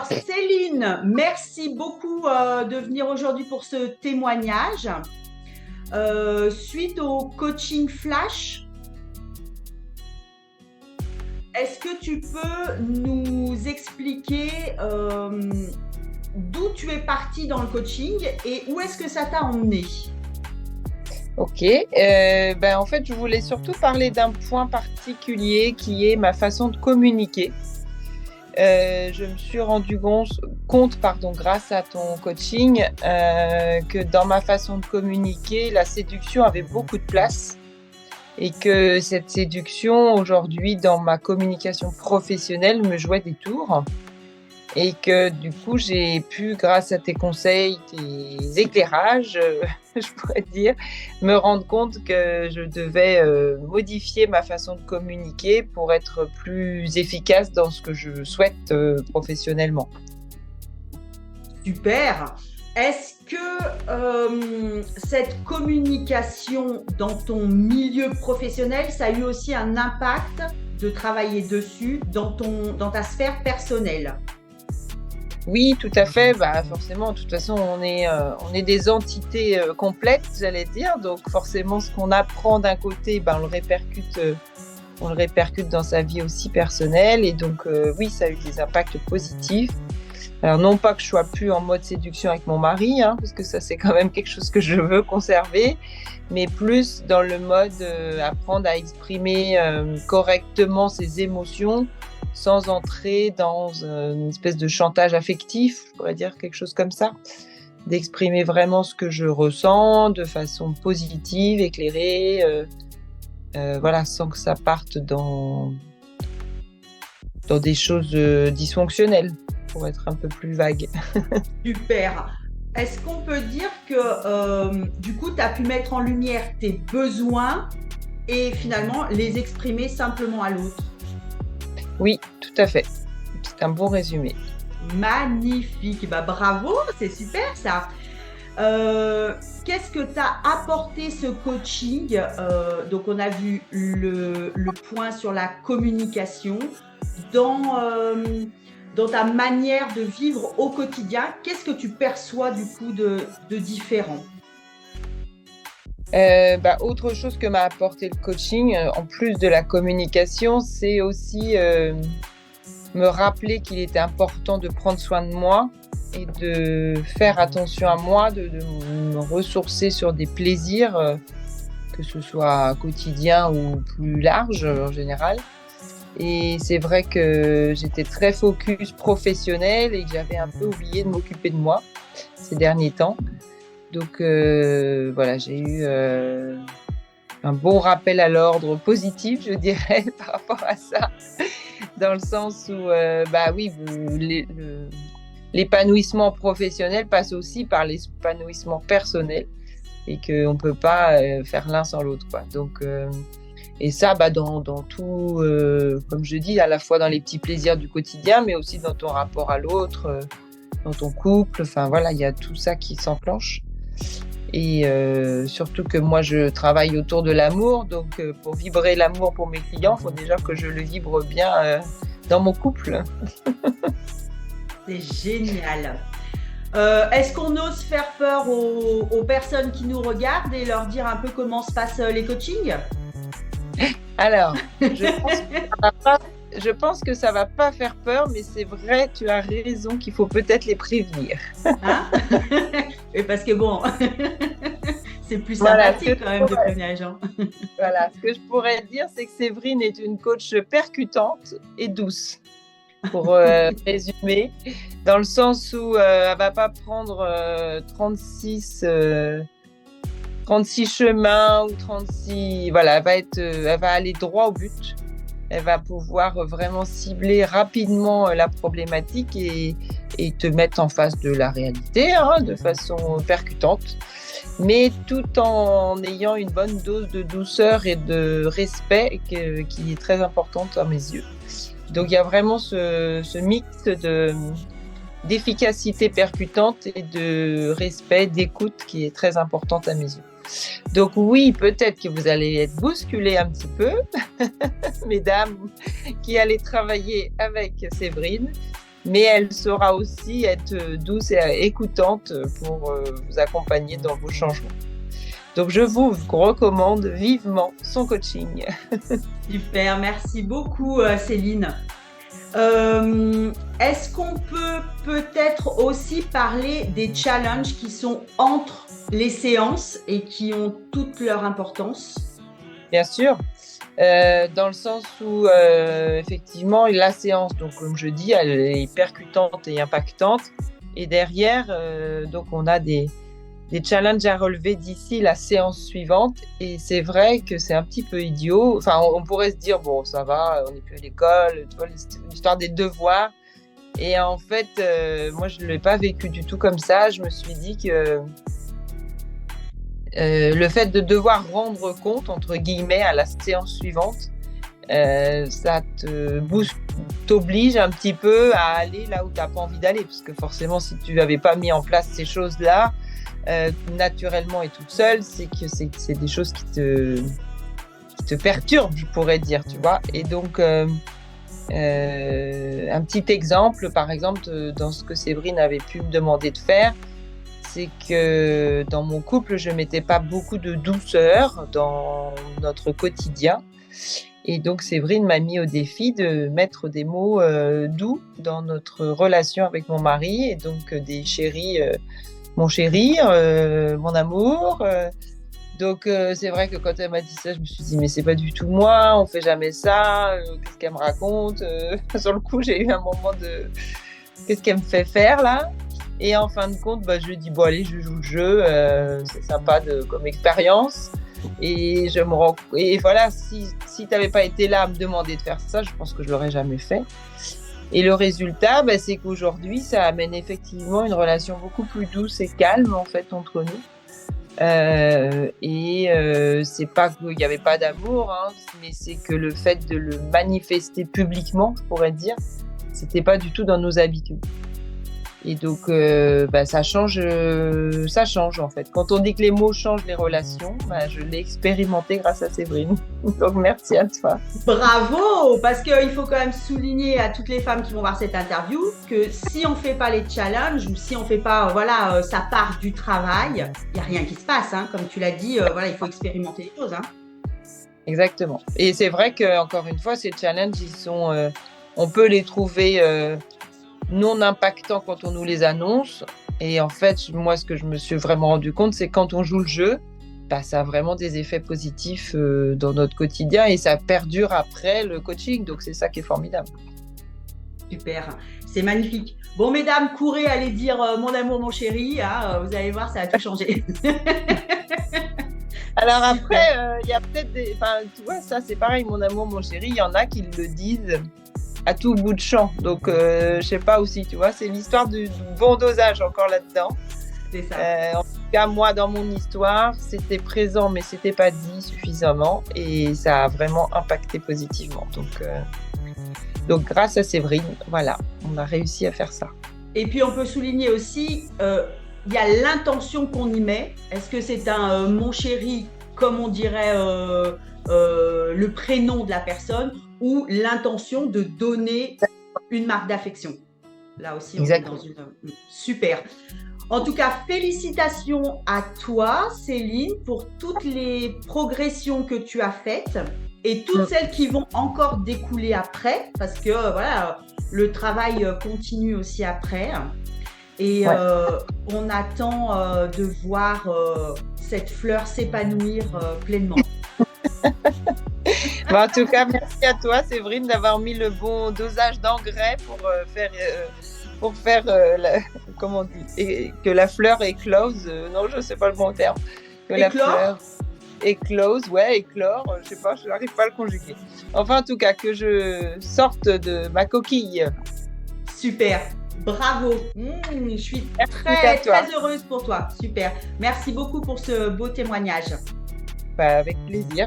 Alors, Céline, merci beaucoup de venir aujourd'hui pour ce témoignage. Suite au coaching flash, est-ce que tu peux nous expliquer d'où tu es partie dans le coaching et où est-ce que ça t'a emmené? Ok, en fait, je voulais surtout parler d'un point particulier qui est ma façon de communiquer. Je me suis rendu compte, grâce à ton coaching, que dans ma façon de communiquer, la séduction avait beaucoup de place et que cette séduction, aujourd'hui, dans ma communication professionnelle, me jouait des tours. Et que du coup, j'ai pu, grâce à tes conseils, tes éclairages, je pourrais dire, me rendre compte que je devais modifier ma façon de communiquer pour être plus efficace dans ce que je souhaite professionnellement. Super. Est-ce que cette communication dans ton milieu professionnel, ça a eu aussi un impact de travailler dessus dans ta sphère personnelle? Oui, tout à fait. Forcément, de toute façon, on est des entités complètes, j'allais dire. Donc, forcément, ce qu'on apprend d'un côté, on le répercute dans sa vie aussi personnelle. Et donc, oui, ça a eu des impacts positifs. Alors, non pas que je sois plus en mode séduction avec mon mari, parce que ça, c'est quand même quelque chose que je veux conserver, mais plus dans le mode apprendre à exprimer correctement ses émotions, sans entrer dans une espèce de chantage affectif, je pourrais dire quelque chose comme ça, d'exprimer vraiment ce que je ressens de façon positive, éclairée, sans que ça parte dans des choses dysfonctionnelles, pour être un peu plus vague. Super. Est-ce qu'on peut dire que du coup, tu as pu mettre en lumière tes besoins et finalement les exprimer simplement à l'autre? Oui, tout à fait. C'est un bon résumé. Magnifique. Bravo, c'est super ça. Qu'est-ce que t'a apporté ce coaching? Donc, on a vu le point sur la communication dans ta manière de vivre au quotidien. Qu'est-ce que tu perçois du coup de différent? Autre chose que m'a apporté le coaching, en plus de la communication, c'est aussi me rappeler qu'il était important de prendre soin de moi et de faire attention à moi, de me ressourcer sur des plaisirs, que ce soit quotidien ou plus large en général. Et c'est vrai que j'étais très focus professionnel et que j'avais un peu oublié de m'occuper de moi ces derniers temps. Donc j'ai eu un bon rappel à l'ordre positif, je dirais, par rapport à ça, dans le sens où l'épanouissement professionnel passe aussi par l'épanouissement personnel et qu'on ne peut pas faire l'un sans l'autre, quoi. Donc, et ça, dans tout, comme je dis, à la fois dans les petits plaisirs du quotidien, mais aussi dans ton rapport à l'autre, dans ton couple. Enfin, voilà, il y a tout ça qui s'enclenche. Et surtout que moi, je travaille autour de l'amour. Donc, pour vibrer l'amour pour mes clients, il faut déjà que je le vibre bien dans mon couple. C'est génial. Est-ce qu'on ose faire peur aux personnes qui nous regardent et leur dire un peu comment se passent les coachings? Alors, je pense que ça va pas faire peur, mais c'est vrai, tu as raison qu'il faut peut-être les prévenir. Et parce que bon, c'est plus sympathique quand même de prévenir les gens. Voilà, ce que je pourrais dire, c'est que Séverine est une coach percutante et douce, pour résumer, dans le sens où elle va pas prendre 36 chemins ou 36... Voilà, elle va aller droit au but. Elle va pouvoir vraiment cibler rapidement la problématique et te mettre en face de la réalité, de façon percutante, mais tout en ayant une bonne dose de douceur et de respect qui est très importante à mes yeux. Donc il y a vraiment ce mix d'efficacité percutante et de respect, d'écoute qui est très importante à mes yeux. Donc oui, peut-être que vous allez être bousculés un petit peu, mesdames qui allez travailler avec Séverine, mais elle saura aussi être douce et écoutante pour vous accompagner dans vos changements. Donc, je vous recommande vivement son coaching. Super, merci beaucoup Céline. Est-ce qu'on peut peut-être aussi parler des challenges qui sont entre les séances et qui ont toute leur importance? Bien sûr, dans le sens où effectivement la séance, donc comme je dis, elle est percutante et impactante, et derrière, donc on a des challenges à relever d'ici la séance suivante, et c'est vrai que c'est un petit peu idiot. Enfin, on pourrait se dire bon, ça va, on n'est plus à l'école, tu vois, l'histoire des devoirs. Et en fait, moi je ne l'ai pas vécu du tout comme ça. Je me suis dit que le fait de devoir rendre compte, entre guillemets, à la séance suivante, ça t'oblige un petit peu à aller là où tu n'as pas envie d'aller, parce que forcément, si tu n'avais pas mis en place ces choses-là, naturellement et toute seule, c'est que c'est des choses qui te perturbent, je pourrais dire, tu vois. Et donc, un petit exemple, par exemple, dans ce que Séverine avait pu me demander de faire, c'est que dans mon couple, je ne mettais pas beaucoup de douceur dans notre quotidien. Et donc, Séverine m'a mis au défi de mettre des mots doux dans notre relation avec mon mari. Et donc, des chéris, mon chéri, mon amour. Donc, c'est vrai que quand elle m'a dit ça, je me suis dit, mais c'est pas du tout moi, on fait jamais ça. Qu'est-ce qu'elle me raconte? Sur le coup, j'ai eu un moment de... Qu'est-ce qu'elle me fait faire, là? Et en fin de compte, je lui ai dit, bon, allez, je joue le jeu, c'est sympa comme expérience. Et et voilà, si tu n'avais pas été là à me demander de faire ça, je pense que je ne l'aurais jamais fait. Et le résultat, c'est qu'aujourd'hui, ça amène effectivement une relation beaucoup plus douce et calme, en fait, entre nous. C'est pas qu'il n'y avait pas d'amour, hein, mais c'est que le fait de le manifester publiquement, je pourrais dire, c'était pas du tout dans nos habitudes. Et donc, ça change en fait. Quand on dit que les mots changent les relations, je l'ai expérimenté grâce à Séverine. Donc, merci à toi. Bravo! Parce qu'il faut quand même souligner à toutes les femmes qui vont voir cette interview que si on ne fait pas les challenges ou si on ne fait pas sa part du travail, il n'y a rien qui se passe. Hein. Comme tu l'as dit, il faut expérimenter les choses. Hein. Exactement. Et c'est vrai qu'encore une fois, ces challenges, on peut les trouver... non impactants quand on nous les annonce. Et en fait, moi, ce que je me suis vraiment rendu compte, c'est quand on joue le jeu, ça a vraiment des effets positifs dans notre quotidien et ça perdure après le coaching. Donc, c'est ça qui est formidable. Super, c'est magnifique. Bon, mesdames, courez, allez dire mon amour, mon chéri. Hein, vous allez voir, ça a tout changé. Alors après, il y a peut-être des... tu vois, ça, c'est pareil, mon amour, mon chéri, il y en a qui le disent à tout bout de champ. Donc, je sais pas aussi, tu vois, c'est l'histoire du bon dosage encore là-dedans. C'est ça. En tout cas, moi, dans mon histoire, c'était présent, mais c'était pas dit suffisamment et ça a vraiment impacté positivement. Donc grâce à Séverine, voilà, on a réussi à faire ça. Et puis, on peut souligner aussi, il y a l'intention qu'on y met. Est-ce que c'est un mon chéri, comme on dirait le prénom de la personne, ou l'intention de donner une marque d'affection. Là aussi, on est dans une... Super. En tout cas, félicitations à toi, Céline, pour toutes les progressions que tu as faites et toutes celles qui vont encore découler après, parce que le travail continue aussi après. Et on attend de voir cette fleur s'épanouir pleinement. En tout cas, merci à toi, Séverine, d'avoir mis le bon dosage d'engrais pour faire comment on dit, et que la fleur éclose. Non, je ne sais pas le bon terme. Que la fleur éclose, éclore. Je ne sais pas, je n'arrive pas à le conjuguer. Enfin, en tout cas, que je sorte de ma coquille. Super. Bravo. Je suis très heureuse pour toi. Super. Merci beaucoup pour ce beau témoignage. Avec plaisir.